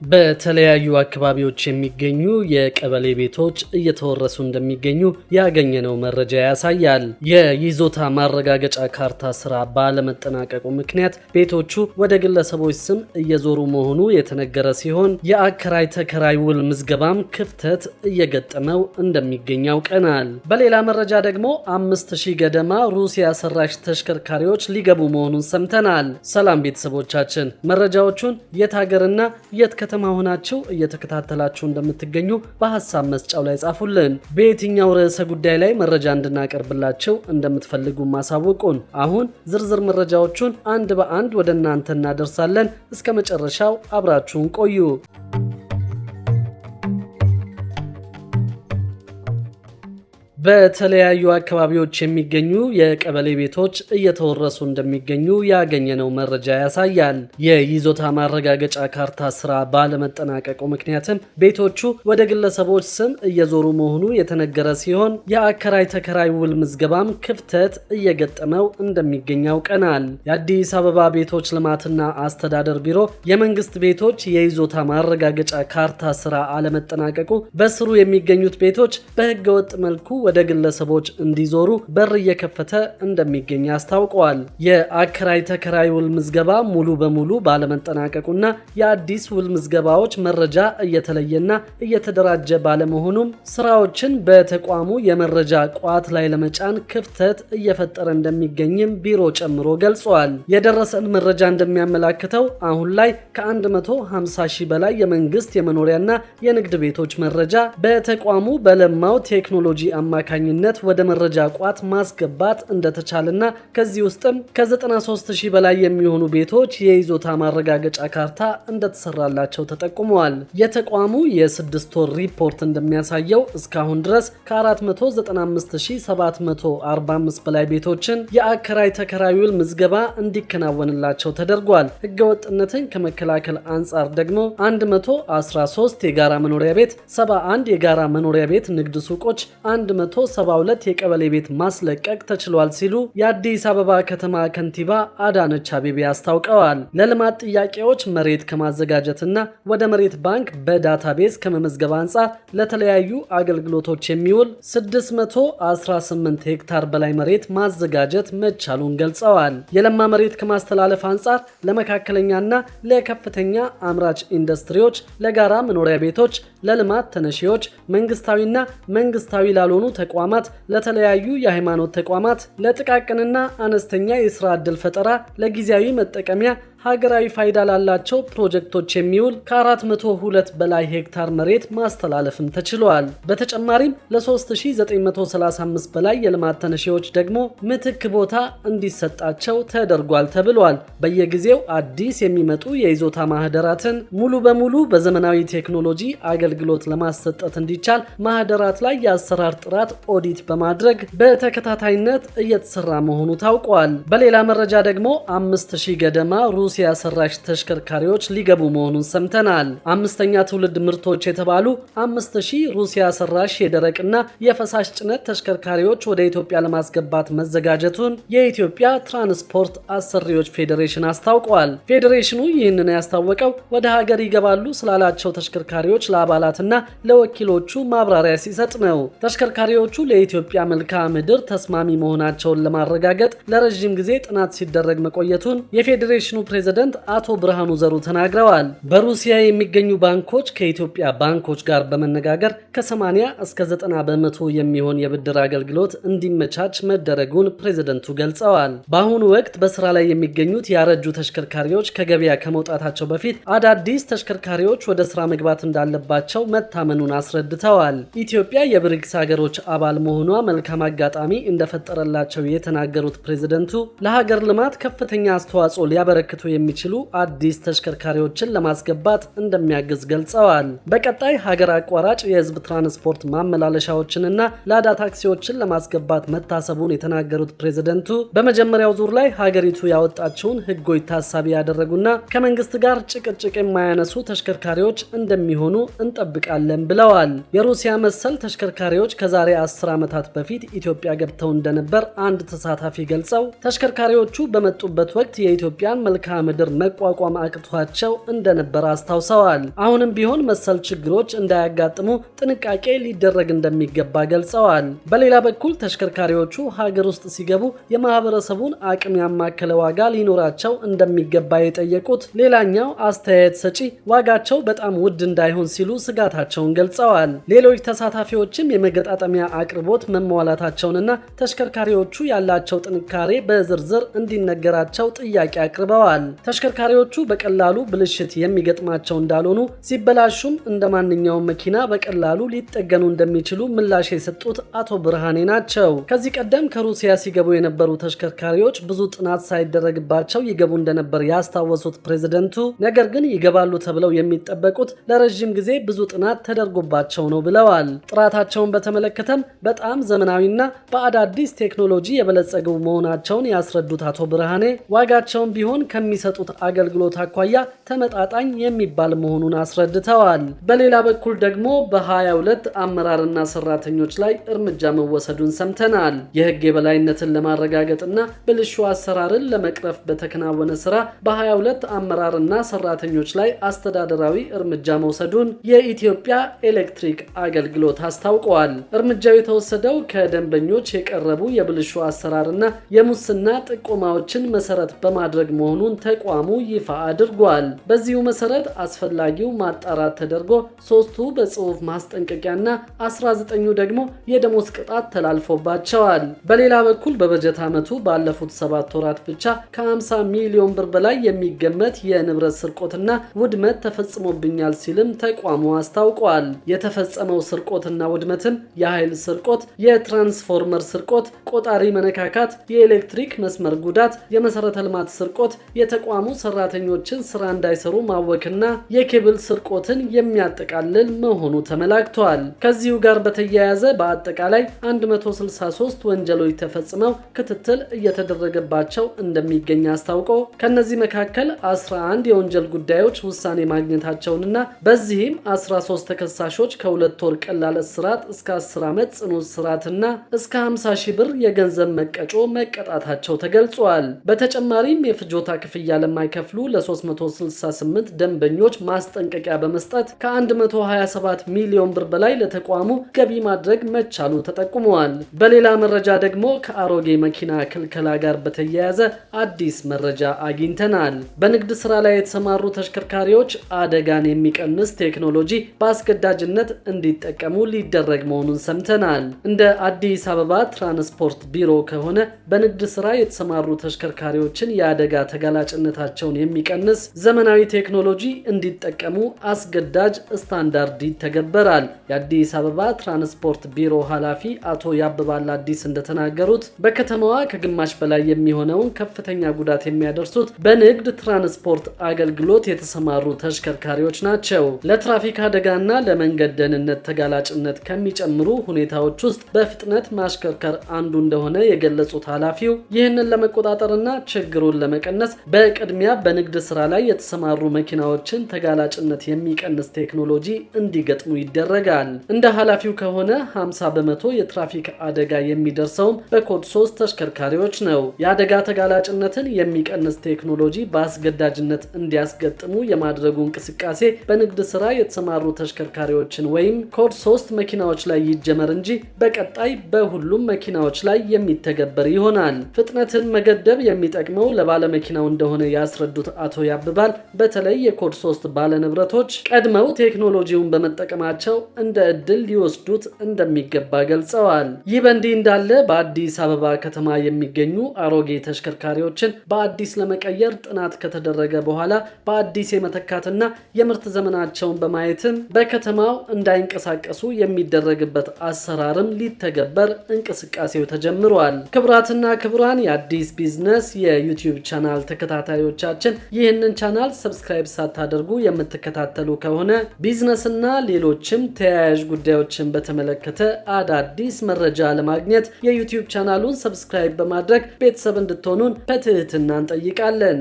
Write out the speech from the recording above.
በተለያዩ አካባቢዎች የሚገኙ የቀበሌ ቤቶች እየተወረሱ እንደሚገኙ ያገኘነው መረጃ ያሳያል። የይዞታ ማረጋገጫ ካርታ ስራ ባለመጠናቀቁ ምክንያት ቤቶቹ ወደ ግለሰቦች ስም እየዞሩ መሆኑ የተነገረ ሲሆን የአከራይ ተከራይ ውል ምዝገባም ክፍተት እየገጠመው እንደሚገኝ ያውቀናል። በሌላ መረጃ ደግሞ 5000 ገደማ ሩሲያ ሰራሽ ተሽከርካሪዎች ሊገቡ መሆኑን ሰምተናል። ሰላም ቤተሰቦቻችን፣ መረጃዎቹን የት ሀገርና የት ከተማ ሆናችሁ እየተከታተላችሁ እንደምትገኙ በሐሳብ መስጫው ላይ ጻፉልን። በየትኛው ርዕሰ ጉዳይ ላይ መረጃ እንድናቀርብላችሁ እንደምትፈልጉ ማሳወቁን። አሁን ዝርዝር መረጃዎቹን አንድ በአንድ ወደ እናንተ እናደርሳለን። እስከ መጨረሻው አብራችሁን ቆዩ። በተለያዩ አካባቢዎች የሚገኙ የቀበሌ ቤቶች እየተወረሱ እንደሚገኙ ያገኘነው መረጃ ያሳያል። የይዞታ ማረጋገጫ ካርታ ስራ ባለመጠናቀቁ ምክንያትም ቤቶቹ ወደ ግለሰቦች ስም እየዞሩ መሆኑ የተነገረ ሲሆን የአከራይ ተከራይ ውል ምዝገባም ክፍተት እየገጠመው እንደሚገኝ ያውቀናል። የአዲስ አበባ ቤቶች ልማትና አስተዳደር ቢሮ የመንግስት ቤቶች የይዞታ ማረጋገጫ ካርታ ስራ አለመጠናቀቁ በስሩ የሚገኙት ቤቶች በህገወጥ መልኩ ወደ ግለሰቦች እንዲዞሩ በር እየከፈተ እንደሚገኝ አስታውቀዋል። የአከራይ ተከራይ ውል ምዝገባ ሙሉ በሙሉ ባለመጠናቀቁና የአዲስ ውል ምዝገባዎች መረጃ እየተለየና እየተደራጀ ባለመሆኑም ስራዎችን በተቋሙ የመረጃ ቋት ላይ ለመጫን ክፍተት እየፈጠረ እንደሚገኝም ቢሮ ጨምሮ ገልጿል። የደረሰን መረጃ እንደሚያመላክተው አሁን ላይ ከ150 ሺህ በላይ የመንግስት የመኖሪያና የንግድ ቤቶች መረጃ በተቋሙ በለማው ቴክኖሎጂ አማካኝነት ወደ መረጃ ቋት ማስገባት እንደተቻለና ከዚህ ውስጥም ከ93 ሺህ በላይ የሚሆኑ ቤቶች የይዞታ ማረጋገጫ ካርታ እንደተሰራላቸው ተጠቁመዋል። የተቋሙ የ6 ወር ሪፖርት እንደሚያሳየው እስካሁን ድረስ ከ495745 በላይ ቤቶችን የአከራይ ተከራይ ውል ምዝገባ እንዲከናወንላቸው ተደርጓል። ህገወጥነትን ከመከላከል አንጻር ደግሞ 113 የጋራ መኖሪያ ቤት፣ 71 የጋራ መኖሪያ ቤት ንግድ ሱቆች፣ 172 የቀበሌ ቤት ማስለቀቅ ተችሏል ሲሉ የአዲስ አበባ ከተማ ከንቲባ አዳነች አቤቤ አስታውቀዋል። ለልማት ጥያቄዎች መሬት ከማዘጋጀትና ወደ መሬት ባንክ በዳታቤዝ ከመመዝገብ አንጻር ለተለያዩ አገልግሎቶች የሚውል 618 ሄክታር በላይ መሬት ማዘጋጀት መቻሉን ገልጸዋል። የለማ መሬት ከማስተላለፍ አንጻር ለመካከለኛና ለከፍተኛ አምራች ኢንዱስትሪዎች፣ ለጋራ መኖሪያ ቤቶች፣ ለልማት ተነሺዎች፣ መንግስታዊና መንግስታዊ ላልሆኑ ተቋማት፣ ለተለያዩ የሃይማኖት ተቋማት፣ ለጥቃቅንና አነስተኛ የሥራ ዕድል ፈጠራ፣ ለጊዜያዊ መጠቀሚያ ሀገራዊ ፋይዳ ላላቸው ፕሮጀክቶች የሚውል ከ402 በላይ ሄክታር መሬት ማስተላለፍም ተችሏል። በተጨማሪም ለ3935 በላይ የልማት ተነሺዎች ደግሞ ምትክ ቦታ እንዲሰጣቸው ተደርጓል ተብሏል። በየጊዜው አዲስ የሚመጡ የይዞታ ማህደራትን ሙሉ በሙሉ በዘመናዊ ቴክኖሎጂ አገልግሎት ለማሰጠት እንዲቻል ማህደራት ላይ የአሰራር ጥራት ኦዲት በማድረግ በተከታታይነት እየተሰራ መሆኑ ታውቋል። በሌላ መረጃ ደግሞ 5000 ገደማ ሩሲያ ሰራሽ ተሽከርካሪዎች ሊገቡ መሆኑን ሰምተናል። አምስተኛ ትውልድ ምርቶች የተባሉ 5000 ሩሲያ ሰራሽ የደረቅና የፈሳሽ ጭነት ተሽከርካሪዎች ወደ ኢትዮጵያ ለማስገባት መዘጋጀቱን የኢትዮጵያ ትራንስፖርት አሰሪዎች ፌዴሬሽን አስታውቋል። ፌዴሬሽኑ ይህንን ያስታወቀው ወደ ሀገር ይገባሉ ስላላቸው ተሽከርካሪዎች ለአባላትና ለወኪሎቹ ማብራሪያ ሲሰጥ ነው። ተሽከርካሪዎቹ ለኢትዮጵያ መልክዓ ምድር ተስማሚ መሆናቸውን ለማረጋገጥ ለረጅም ጊዜ ጥናት ሲደረግ መቆየቱን የፌዴሬሽኑ ፕሬዝዳንት አቶ ብርሃኑ ዘሩ ተናግረዋል። በሩሲያ የሚገኙ ባንኮች ከኢትዮጵያ ባንኮች ጋር በመነጋገር ከ80 እስከ 90 በመቶ የሚሆን የብድር አገልግሎት እንዲመቻች መደረጉን ፕሬዝዳንቱ ገልጸዋል። በአሁኑ ወቅት በስራ ላይ የሚገኙት ያረጁ ተሽከርካሪዎች ከገበያ ከመውጣታቸው በፊት አዳዲስ ተሽከርካሪዎች ወደ ስራ መግባት እንዳለባቸው መታመኑን አስረድተዋል። ኢትዮጵያ የብሪክስ ሀገሮች አባል መሆኗ መልካም አጋጣሚ እንደፈጠረላቸው የተናገሩት ፕሬዝዳንቱ ለሀገር ልማት ከፍተኛ አስተዋጽኦ ሊያበረክቱ የሚችሉ አዲስ ተሽከርካሪዎችን ለማስገባት እንደሚያግዝ ገልጸዋል። በቀጣይ ሀገር አቋራጭ የህዝብ ትራንስፖርት ማመላለሻዎችንና ላዳ ታክሲዎችን ለማስገባት መታሰቡን የተናገሩት ፕሬዝዳንቱ በመጀመሪያው ዙር ላይ ሀገሪቱ ያወጣቸውን ህጎች ታሳቢ ያደረጉና ከመንግስት ጋር ጭቅጭቅ የማያነሱ ተሽከርካሪዎች እንደሚሆኑ እንጠብቃለን ብለዋል። የሩሲያ መሰል ተሽከርካሪዎች ከዛሬ 10 ዓመታት በፊት ኢትዮጵያ ገብተው እንደነበር አንድ ተሳታፊ ገልጸው ተሽከርካሪዎቹ በመጡበት ወቅት የኢትዮጵያን መልክዓ ምድር መቋቋም አቅቷቸው እንደነበር አስታውሰዋል። አሁንም ቢሆን መሰል ችግሮች እንዳያጋጥሙ ጥንቃቄ ሊደረግ እንደሚገባ ገልጸዋል። በሌላ በኩል ተሽከርካሪዎቹ ሀገር ውስጥ ሲገቡ የማህበረሰቡን አቅም ያማከለ ዋጋ ሊኖራቸው እንደሚገባ የጠየቁት ሌላኛው አስተያየት ሰጪ ዋጋቸው በጣም ውድ እንዳይሆን ሲሉ ስጋታቸውን ገልጸዋል። ሌሎች ተሳታፊዎችም የመገጣጠሚያ አቅርቦት መሟላታቸውንና ተሽከርካሪዎቹ ያላቸው ጥንካሬ በዝርዝር እንዲነገራቸው ጥያቄ አቅርበዋል። ተሽከርካሪዎቹ በቀላሉ ብልሽት የሚገጥማቸው እንዳልሆኑ ሲበላሹም እንደ ማንኛውም መኪና በቀላሉ ሊጠገኑ እንደሚችሉ ምላሽ የሰጡት አቶ ብርሃኔ ናቸው። ከዚህ ቀደም ከሩሲያ ሲገቡ የነበሩ ተሽከርካሪዎች ብዙ ጥናት ሳይደረግባቸው ይገቡ እንደነበር ያስታወሱት ፕሬዝደንቱ ነገር ግን ይገባሉ ተብለው የሚጠበቁት ለረጅም ጊዜ ብዙ ጥናት ተደርጎባቸው ነው ብለዋል። ጥራታቸውን በተመለከተም በጣም ዘመናዊና በአዳዲስ ቴክኖሎጂ የበለጸጉ መሆናቸውን ያስረዱት አቶ ብርሃኔ ዋጋቸውን ቢሆን ከሚሰጡት አገልግሎት አኳያ ተመጣጣኝ የሚባል መሆኑን አስረድተዋል። በሌላ በኩል ደግሞ በ22 አመራርና ሰራተኞች ላይ እርምጃ መወሰዱን ሰምተናል። የህግ የበላይነትን ለማረጋገጥና ብልሹ አሰራርን ለመቅረፍ በተከናወነ ስራ በ22 አመራርና ሰራተኞች ላይ አስተዳደራዊ እርምጃ መውሰዱን የኢትዮጵያ ኤሌክትሪክ አገልግሎት አስታውቀዋል። እርምጃው የተወሰደው ከደንበኞች የቀረቡ የብልሹ አሰራርና የሙስና ጥቆማዎችን መሰረት በማድረግ መሆኑን ተቋሙ ይፋ አድርጓል። በዚሁ መሰረት አስፈላጊው ማጣራት ተደርጎ 3ቱ በጽሁፍ ማስጠንቀቂያና 19ኙ ደግሞ የደሞዝ ቅጣት ተላልፎባቸዋል። በሌላ በኩል በበጀት ዓመቱ ባለፉት 7 ወራት ብቻ ከ50 ሚሊዮን ብር በላይ የሚገመት የንብረት ስርቆትና ውድመት ተፈጽሞብኛል ሲልም ተቋሙ አስታውቋል። የተፈጸመው ስርቆትና ውድመትም የኃይል ስርቆት፣ የትራንስፎርመር ስርቆት፣ ቆጣሪ መነካካት፣ የኤሌክትሪክ መስመር ጉዳት፣ የመሰረተ ልማት ስርቆት፣ የተቋሙ ሰራተኞችን ስራ እንዳይሰሩ ማወክና የኬብል ስርቆትን የሚያጠቃልል መሆኑ ተመላክቷል። ከዚሁ ጋር በተያያዘ በአጠቃላይ 163 ወንጀሎች ተፈጽመው ክትትል እየተደረገባቸው እንደሚገኝ አስታውቆ ከነዚህ መካከል 11 የወንጀል ጉዳዮች ውሳኔ ማግኘታቸውንና በዚህም 13 ተከሳሾች ከ2 ወር ቀላል እስራት እስከ 10 ዓመት ጽኑ እስራትና እስከ 50 ሺህ ብር የገንዘብ መቀጮ መቀጣታቸው ተገልጿል። በተጨማሪም የፍጆታ ክፍያ ለማይከፍሉ ለ368 ደንበኞች ማስጠንቀቂያ በመስጠት ከ127 ሚሊዮን ብር በላይ ለተቋሙ ገቢ ማድረግ መቻሉ ተጠቁመዋል። በሌላ መረጃ ደግሞ ከአሮጌ መኪና ክልከላ ጋር በተያያዘ አዲስ መረጃ አግኝተናል። በንግድ ስራ ላይ የተሰማሩ ተሽከርካሪዎች አደጋን የሚቀንስ ቴክኖሎጂ በአስገዳጅነት እንዲጠቀሙ ሊደረግ መሆኑን ሰምተናል። እንደ አዲስ አበባ ትራንስፖርት ቢሮ ከሆነ በንግድ ስራ የተሰማሩ ተሽከርካሪዎችን የአደጋ ተጋላጭነታቸውን የሚቀንስ ዘመናዊ ቴክኖሎጂ እንዲጠቀሙ አስገዳጅ ስታንዳርድ ይተገበራል። የአዲስ አበባ ትራንስፖርት ቢሮ ኃላፊ አቶ ያብባል አዲስ እንደተናገሩት በከተማዋ ከግማሽ በላይ የሚሆነውን ከፍተኛ ጉዳት የሚያደርሱት በንግድ ትራንስፖርት አገልግሎት የተሰማሩ ተሽከርካሪዎች ናቸው። ለትራፊክ አደጋና ለመንገድ ደህንነት ተጋላጭነት ከሚጨምሩ ሁኔታዎች ውስጥ በፍጥነት ማሽከርከር አንዱ እንደሆነ የገለጹት ኃላፊው ይህንን ለመቆጣጠርና ችግሩን ለመቀነስ በቅድሚያ በንግድ ስራ ላይ የተሰማሩ መኪናዎችን ተጋላጭነት የሚቀንስ ቴክኖሎጂ እንዲገጥሙ ይደረጋል። እንደ ኃላፊው ከሆነ 50 በመቶ የትራፊክ አደጋ የሚደርሰውም በኮድ 3 ተሽከርካሪዎች ነው። የአደጋ ተጋላጭነትን የሚቀንስ ቴክኖሎጂ በአስገዳጅነት እንዲያስገጥሙ የማድረጉ እንቅስቃሴ በንግድ ስራ የተሰማሩ ተሽከርካሪዎችን ወይም ኮድ 3 መኪናዎች ላይ ይጀመር እንጂ በቀጣይ በሁሉም መኪናዎች ላይ የሚተገበር ይሆናል። ፍጥነትን መገደብ የሚጠቅመው ለባለመኪናው እንደሆነ ያስረዱት አቶ ያብባል በተለይ የኮድ 3 ባለንብረቶች ቀድመው ቴክኖሎጂውን በመጠቀማቸው እንደ እድል ሊወስዱት እንደሚገባ ገልጸዋል። ይህ በእንዲህ እንዳለ በአዲስ አበባ ከተማ የሚገኙ አሮጌ ተሽከርካሪዎችን በአዲስ ለመቀየር ጥናት ከተደረገ በኋላ በአዲስ የመተካትና የምርት ዘመናቸውን በማየትም በከተማው እንዳይንቀሳቀሱ የሚደረግበት አሰራርም ሊተገበር እንቅስቃሴው ተጀምሯል። ክቡራትና ክቡራን የአዲስ ቢዝነስ የዩቲዩብ ቻናል ተከታታዮቻችን ይህንን ቻናል ሰብስክራይብ ሳታደርጉ የምትከታተሉ ከሆነ ቢዝነስና ሌሎችም ተያያዥ ጉዳዮችን በተመለከተ አዳዲስ መረጃ ለማግኘት የዩቲዩብ ቻናሉን ሰብስክራይብ በማድረግ ቤተሰብ እንድትሆኑን በትህትና እንጠይቃለን።